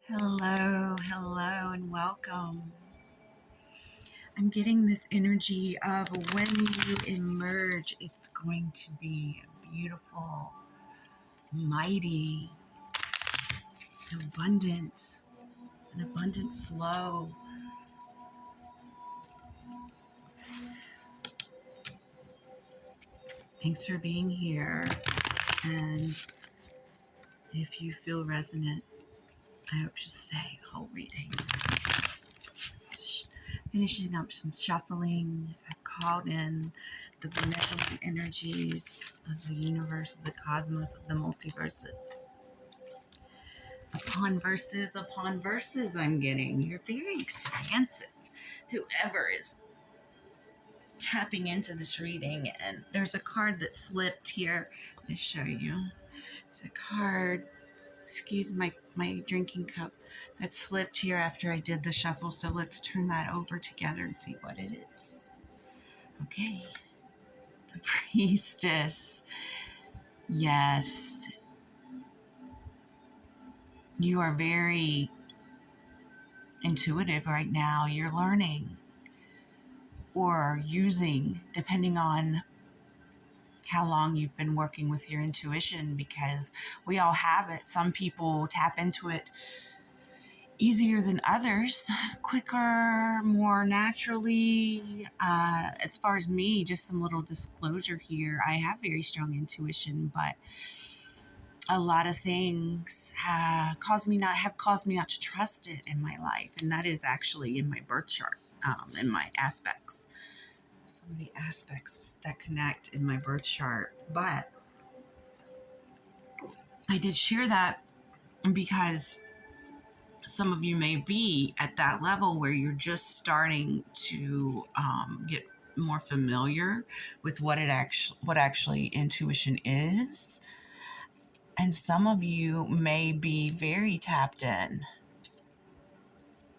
Hello, hello, and welcome. I'm getting this energy of when you emerge, it's going to be a beautiful, mighty, abundant, an abundant flow. Thanks for being here. And if you feel resonant, I hope you stay whole reading. Finishing up some shuffling as I called in the benevolent energies of the universe, of the cosmos, of the multiverses. Upon verses I'm getting. You're very expansive. Whoever is tapping into this reading, and there's a card that slipped here. Let me show you. It's a card, excuse my drinking cup, that slipped here after I did the shuffle. So let's turn that over together and see what it is. Okay. The priestess. Yes. You are very intuitive right now. You're learning or using, depending on how long you've been working with your intuition, because we all have it. Some people tap into it easier than others, quicker, more naturally. As far as me, just some little disclosure here. I have very strong intuition, but a lot of things have caused me not to trust it in my life, and that is actually in my birth chart, in my aspects. Some of the aspects that connect in my birth chart. But I did share that because some of you may be at that level where you're just starting to get more familiar with what actually intuition is. And some of you may be very tapped in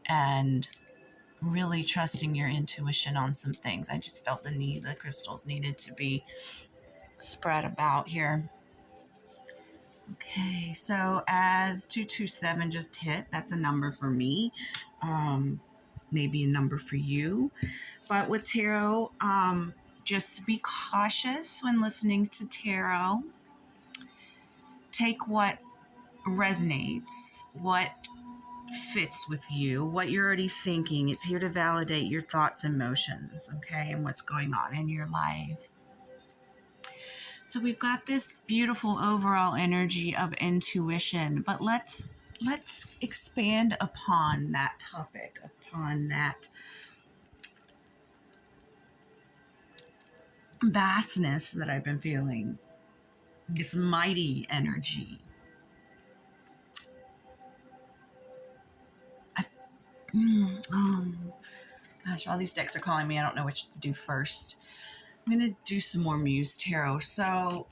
and really trusting your intuition on some things. I just felt the crystals needed to be spread about here. Okay, so as 227 just hit, that's a number for me, maybe a number for you. But with tarot, just be cautious when listening to tarot. Take what resonates, what fits with you, what you're already thinking. It's here to validate your thoughts and emotions, okay, and what's going on in your life. So we've got this beautiful overall energy of intuition, but let's expand upon that topic, upon that vastness that I've been feeling, this mighty energy. Gosh, all these decks are calling me. I don't know which to do first. I'm going to do some more Muse Tarot. So,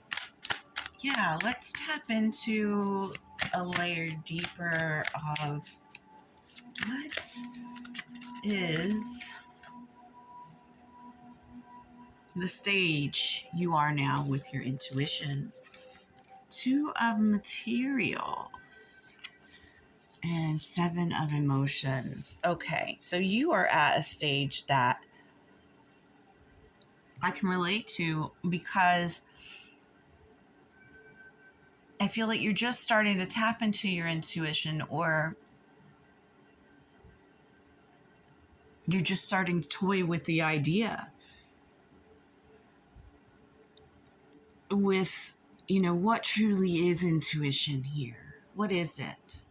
yeah, let's tap into a layer deeper of what is the stage you are now with your intuition. Two of materials and seven of emotions. Okay, so you are at a stage that I can relate to, because I feel like you're just starting to tap into your intuition, or you're just starting to toy with the idea with, what truly is intuition here? What is it?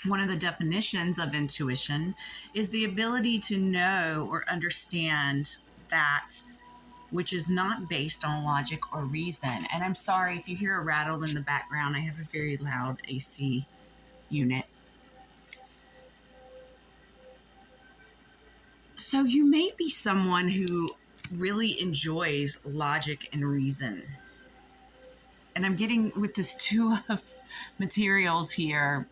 One of the definitions of intuition is the ability to know or understand that which is not based on logic or reason. And I'm sorry if you hear a rattle in the background. I have a very loud AC unit. So you may be someone who really enjoys logic and reason. And I'm getting with this two of materials here.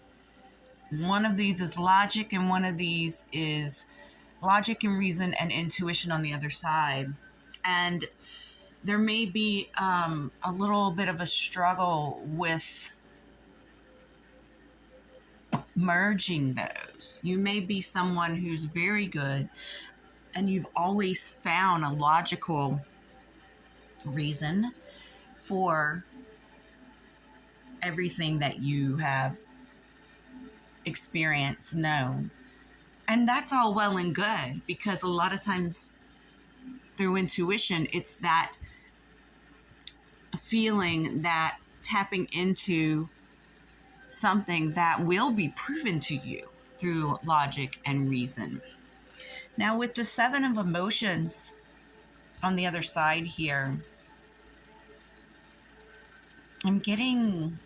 One of these is logic, and one of these is logic and reason and intuition on the other side. And there may be a little bit of a struggle with merging those. You may be someone who's very good and you've always found a logical reason for everything that you have experienced, known. And that's all well and good, because a lot of times through intuition, it's that feeling, that tapping into something that will be proven to you through logic and reason. Now, with the 7 of emotions on the other side here, I'm getting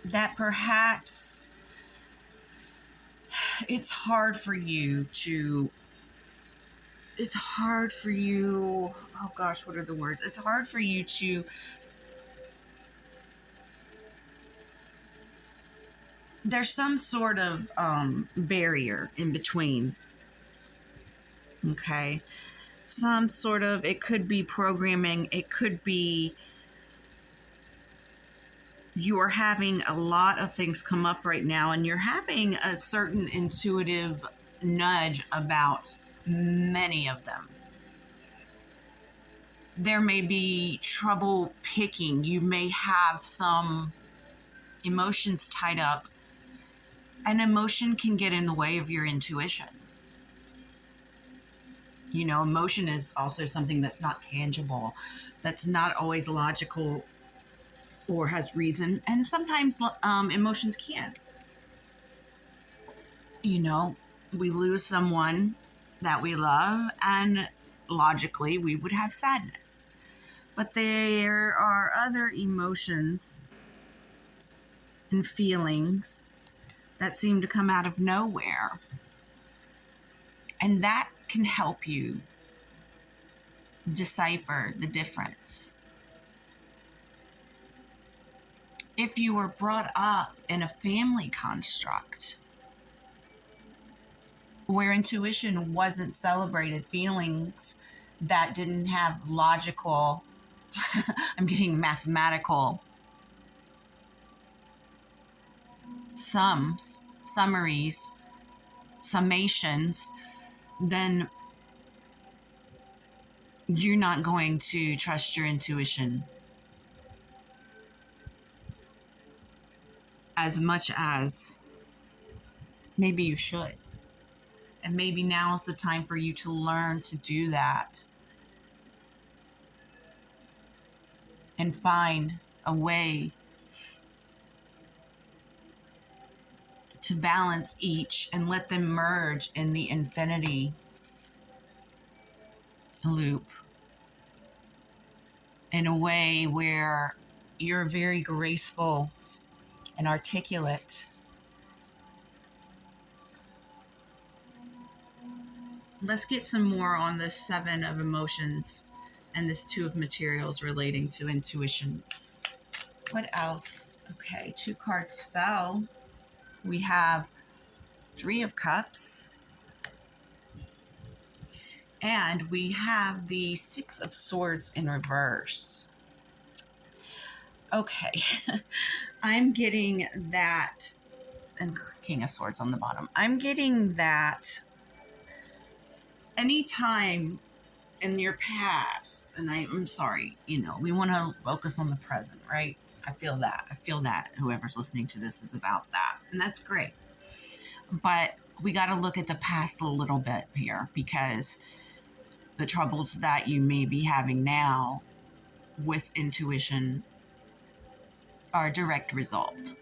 that perhaps it's hard for you, oh gosh, what are the words? It's hard for you to, there's some sort of barrier in between. Okay. Some sort of, it could be programming, it could be you are having a lot of things come up right now, and you're having a certain intuitive nudge about many of them. There may be trouble picking. You may have some emotions tied up, and emotion can get in the way of your intuition. You know, emotion is also something that's not tangible, that's not always logical or has reason, and sometimes emotions can. You know, we lose someone that we love, and logically we would have sadness. But there are other emotions and feelings that seem to come out of nowhere. And that can help you decipher the difference. If you were brought up in a family construct where intuition wasn't celebrated, feelings that didn't have logical, I'm getting mathematical sums, summaries, summations, then you're not going to trust your intuition as much as maybe you should. And maybe now is the time for you to learn to do that and find a way to balance each and let them merge in the infinity loop in a way where you're very graceful and articulate. Let's get some more on the 7 of emotions and this 2 of materials relating to intuition. What else? Okay, 2 cards fell. We have 3 of cups. And we have the 6 of swords in reverse. Okay, I'm getting that, and King of Swords on the bottom. I'm getting that anytime in your past, and I'm sorry, you know, we want to focus on the present, right? I feel that whoever's listening to this is about that, and that's great. But we got to look at the past a little bit here, because the troubles that you may be having now with intuition are a direct result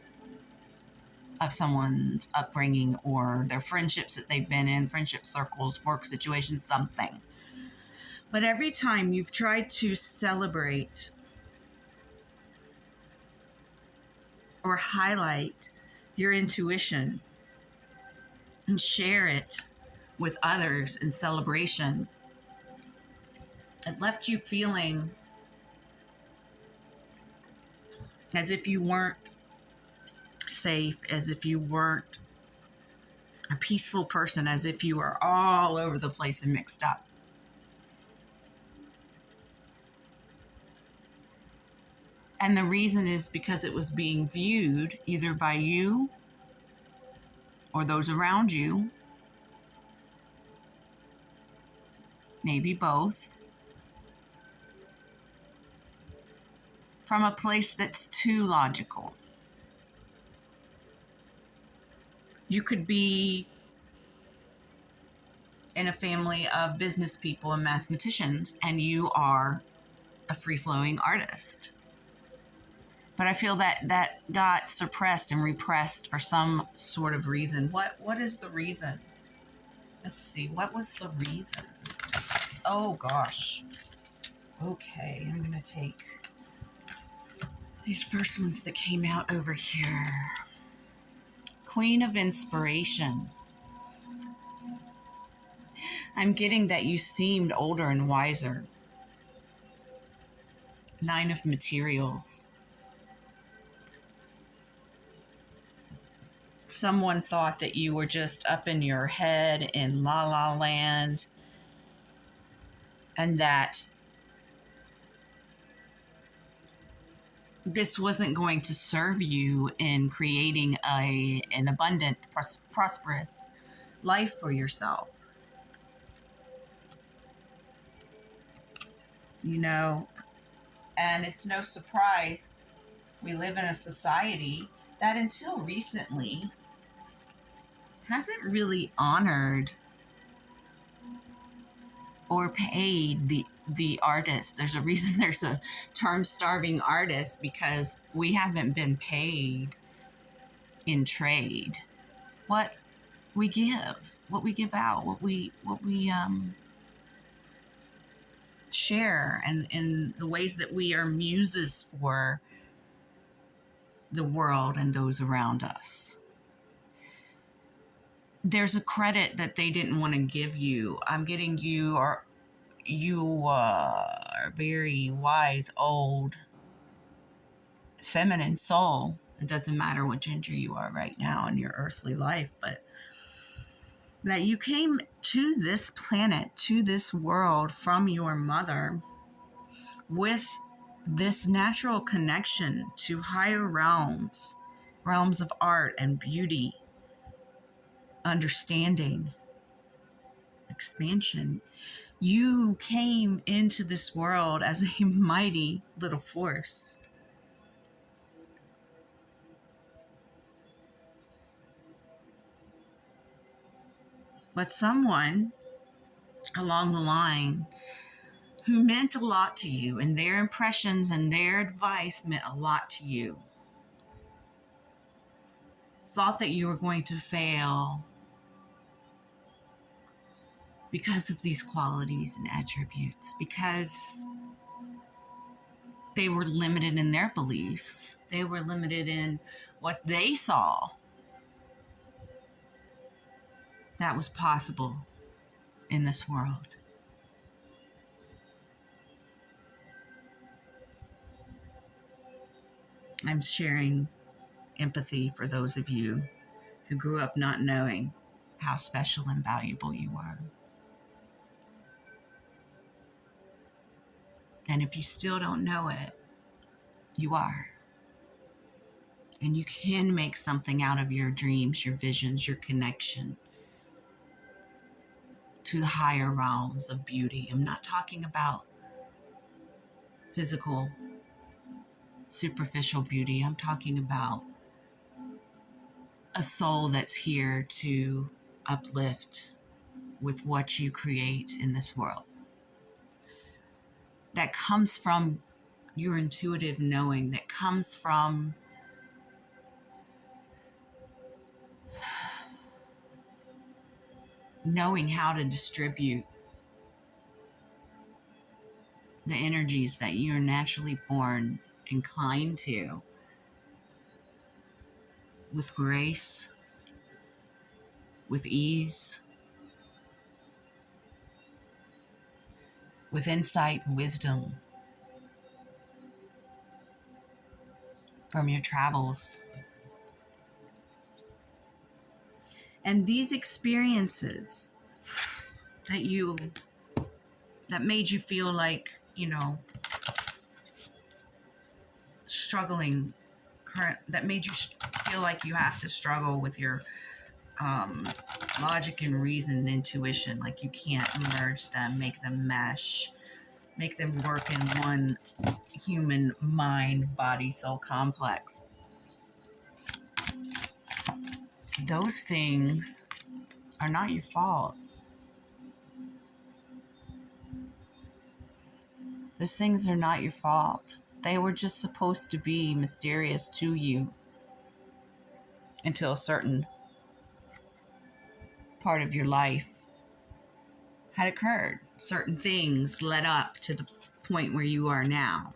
of someone's upbringing or their friendships that they've been in, friendship circles, work situations, something. But every time you've tried to celebrate or highlight your intuition and share it with others in celebration, it left you feeling as if you weren't safe, as if you weren't a peaceful person, as if you were all over the place and mixed up. And the reason is because it was being viewed either by you or those around you, maybe both, from a place that's too logical. You could be in a family of business people and mathematicians, and you are a free-flowing artist. But I feel that got suppressed and repressed for some sort of reason. What is the reason? Let's see. What was the reason? Oh gosh. Okay, I'm gonna take these first ones that came out over here. Queen of Inspiration. I'm getting that you seemed older and wiser. Nine of Materials. Someone thought that you were just up in your head in la la land, and that this wasn't going to serve you in creating an abundant, prosperous life for yourself. You know, and it's no surprise we live in a society that until recently hasn't really honored or paid the artist. There's a reason there's a term starving artist, because we haven't been paid in trade what we give, what we give out, what we share, and in the ways that we are muses for the world and those around us. There's a credit that they didn't want to give you. I'm getting you are very wise, old, feminine soul. It doesn't matter what gender you are right now in your earthly life, but that you came to this planet, to this world from your mother with this natural connection to higher realms, realms of art and beauty, understanding, expansion. You came into this world as a mighty little force. But someone along the line who meant a lot to you, and their impressions and their advice meant a lot to you, thought that you were going to fail because of these qualities and attributes, because they were limited in their beliefs. They were limited in what they saw that was possible in this world. I'm sharing empathy for those of you who grew up not knowing how special and valuable you are. And if you still don't know it, you are. And you can make something out of your dreams, your visions, your connection to the higher realms of beauty. I'm not talking about physical, superficial beauty. I'm talking about a soul that's here to uplift with what you create in this world. That comes from your intuitive knowing, that comes from knowing how to distribute the energies that you're naturally born inclined to with grace, with ease, with insight and wisdom from your travels. And these experiences that made you feel like, struggling that made you feel like you have to struggle with your logic and reason and intuition, like you can't merge them, make them mesh, make them work in one human mind, body, soul complex. Those things are not your fault. Those things are not your fault. They were just supposed to be mysterious to you until a certain part of your life had occurred. Certain things led up to the point where you are now.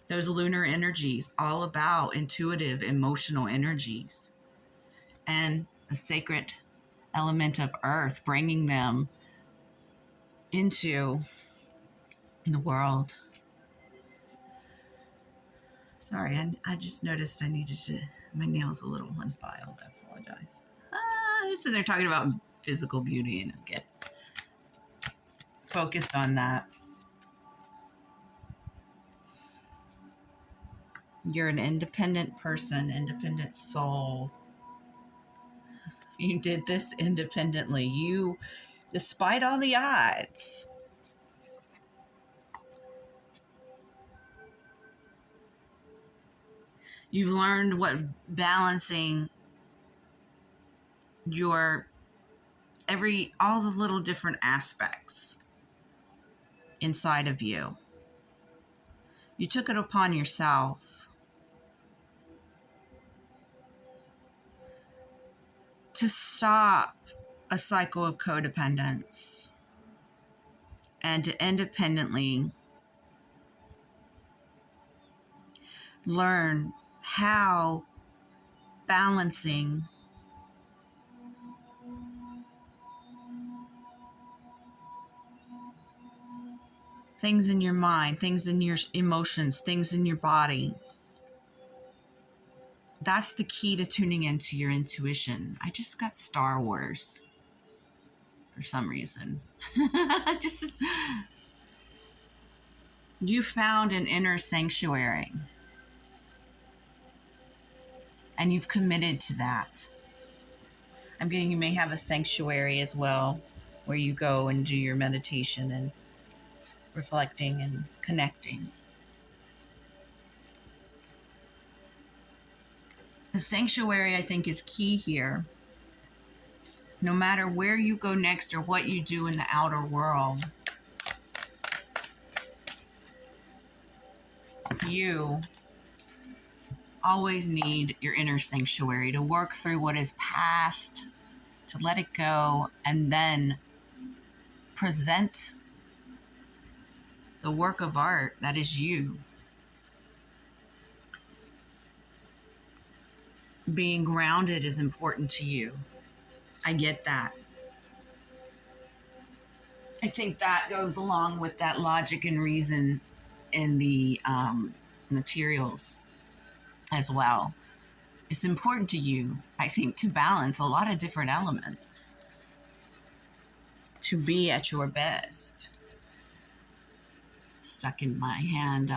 Those lunar energies, all about intuitive, emotional energies, and the sacred element of earth, bringing them into the world. Sorry, I just noticed I needed to, my nail's a little unfiled. I apologize. I'm sitting there talking about physical beauty and I get focused on that. You're an independent person, independent soul. You did this independently. You, despite all the odds, you've learned what balancing your all the little different aspects inside of you. You took it upon yourself to stop a cycle of codependence and to independently learn how balancing things in your mind, things in your emotions, things in your body. That's the key to tuning into your intuition. I just got Star Wars for some reason. You found an inner sanctuary and you've committed to that. I'm getting you may have a sanctuary as well where you go and do your meditation and reflecting and connecting. The sanctuary, I think, is key here. No matter where you go next or what you do in the outer world, you always need your inner sanctuary to work through what is past, to let it go, and then present the work of art that is you. Being grounded is important to you. I get that. I think that goes along with that logic and reason in the materials as well. It's important to you, I think, to balance a lot of different elements to be at your best. Stuck in my hand.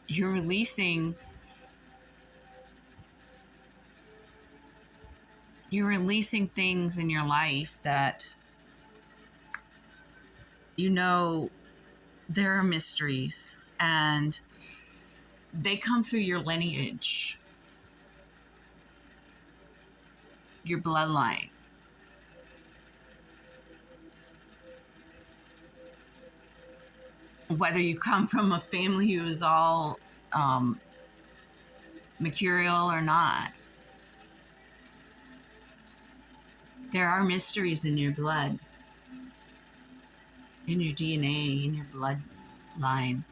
You're releasing things in your life that you know there are mysteries and they come through your lineage, your bloodline. Whether you come from a family who is all mercurial or not, there are mysteries in your blood, in your DNA, in your bloodline.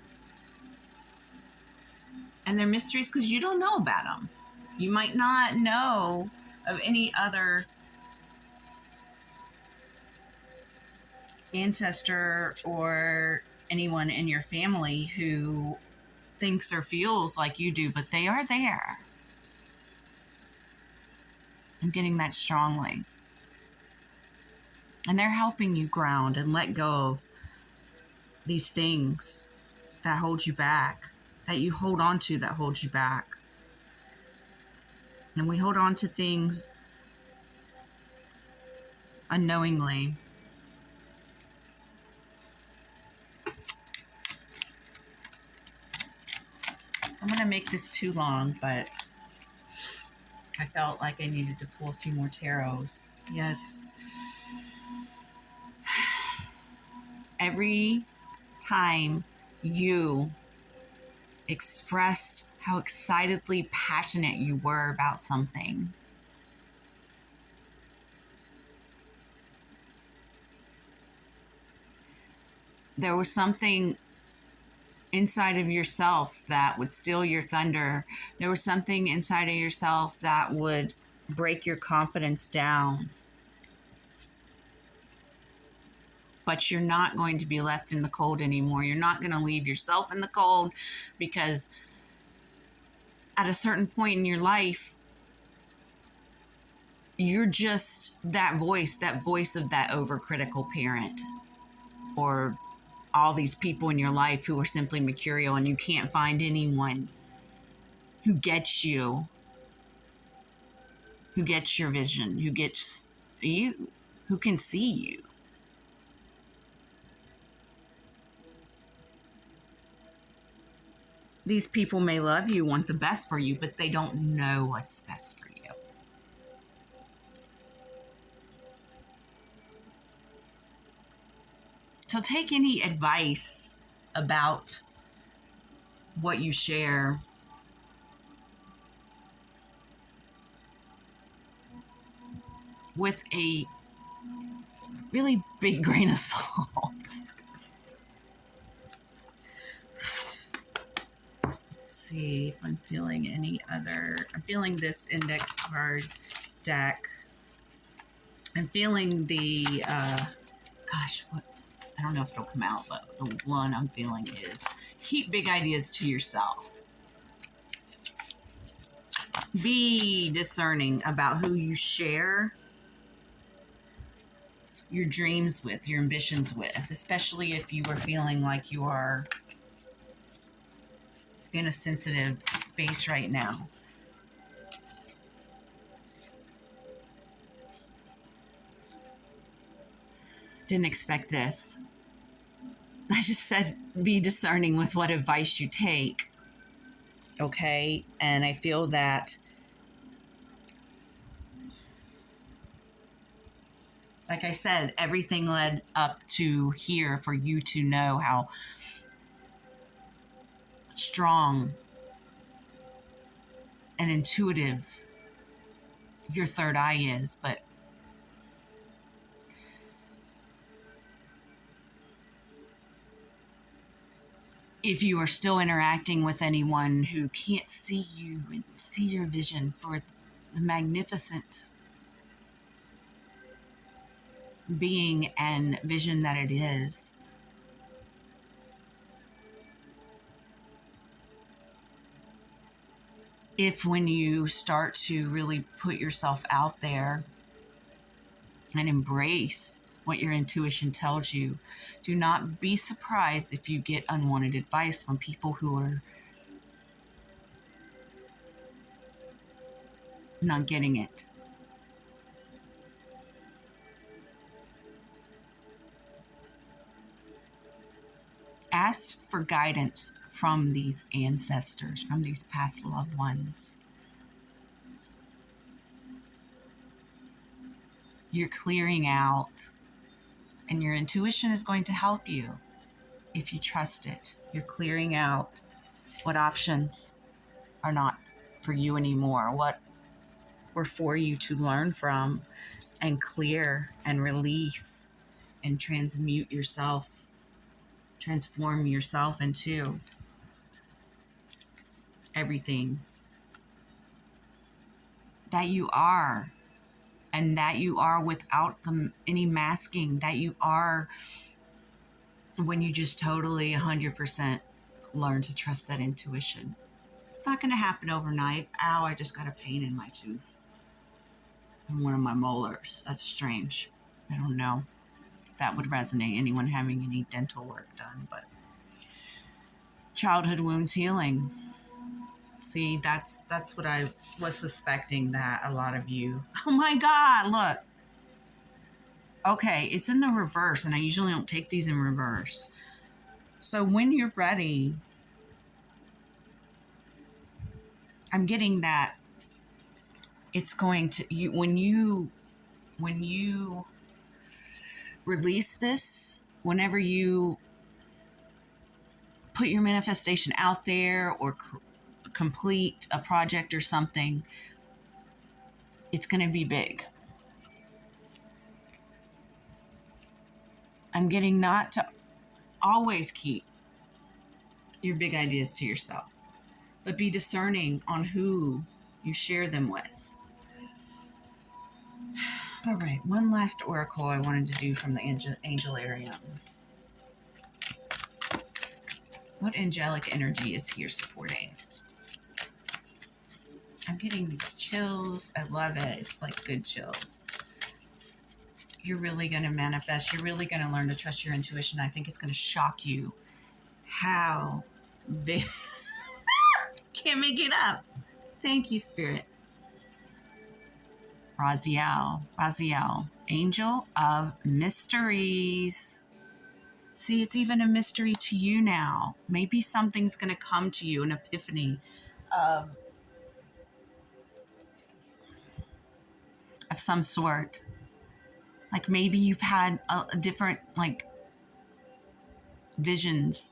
And they're mysteries because you don't know about them. You might not know of any other ancestor or anyone in your family who thinks or feels like you do, but they are there. I'm getting that strongly. And they're helping you ground and let go of these things that hold you back, that you hold on to that hold you back. And we hold on to things unknowingly. I'm going to make this too long, but I felt like I needed to pull a few more tarots. Yes. Every time you expressed how excitedly passionate you were about something, there was something inside of yourself that would steal your thunder. There was something inside of yourself that would break your confidence down. But you're not going to be left in the cold anymore. You're not going to leave yourself in the cold, because at a certain point in your life, you're just that voice of that overcritical parent, or all these people in your life who are simply mercurial, and you can't find anyone who gets you, who gets your vision, who gets you, who can see you. These people may love you, want the best for you, but they don't know what's best for you. So take any advice about what you share with a really big grain of salt. Let's see if I'm feeling any other. I'm feeling this index card deck. I'm feeling the, what? I don't know if it'll come out, but the one I'm feeling is keep big ideas to yourself. Be discerning about who you share your dreams with, your ambitions with, especially if you are feeling like you are in a sensitive space right now. Didn't expect this. I just said be discerning with what advice you take. Okay? And I feel that, like I said, everything led up to here for you to know how strong and intuitive your third eye is. But if you are still interacting with anyone who can't see you and see your vision for the magnificent being and vision that it is, if when you start to really put yourself out there and embrace what your intuition tells you, do not be surprised if you get unwanted advice from people who are not getting it. Ask for guidance from these ancestors, from these past loved ones. You're clearing out, and your intuition is going to help you if you trust it. You're clearing out what options are not for you anymore, what were for you to learn from and clear and release and transmute yourself, transform yourself into everything that you are, and that you are without any masking, that you are when you just totally 100% learn to trust that intuition. It's not going to happen overnight. Ow, I just got a pain in my tooth, in one of my molars. That's strange. I don't know. that would resonate. Anyone having any dental work done, but childhood wounds healing. See, that's what I was suspecting, that a lot of you. Oh my God, look. Okay, it's in the reverse, and I usually don't take these in reverse. So when you're ready, I'm getting that it's going to you when you release this, whenever you put your manifestation out there or complete a project or something, it's going to be big. I'm getting not to always keep your big ideas to yourself, but be discerning on who you share them with. All right, one last oracle I wanted to do from the Angelarium. What angelic energy is here supporting? I'm getting these chills. I love it. It's like good chills. You're really going to manifest. You're really going to learn to trust your intuition. I think it's going to shock you how big. Can't make it up. Thank you, Spirit. Raziel, Angel of Mysteries. See, it's even a mystery to you now. Maybe something's going to come to you, an epiphany of some sort. Like maybe you've had a different visions,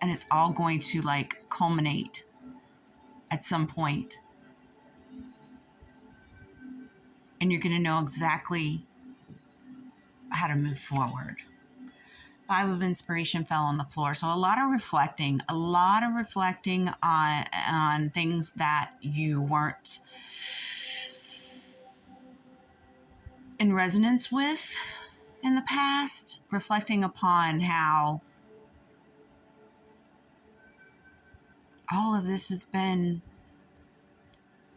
and it's all going to culminate at some point. And you're going to know exactly how to move forward. 5 of Inspiration fell on the floor. So a lot of reflecting on things that you weren't in resonance with in the past. Reflecting upon how all of this has been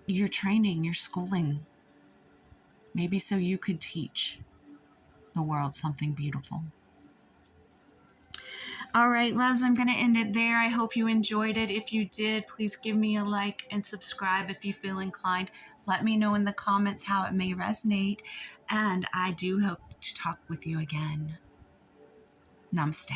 your training, your schooling. Maybe so you could teach the world something beautiful. All right, loves, I'm going to end it there. I hope you enjoyed it. If you did, please give me a like and subscribe if you feel inclined. Let me know in the comments how it may resonate. And I do hope to talk with you again. Namaste.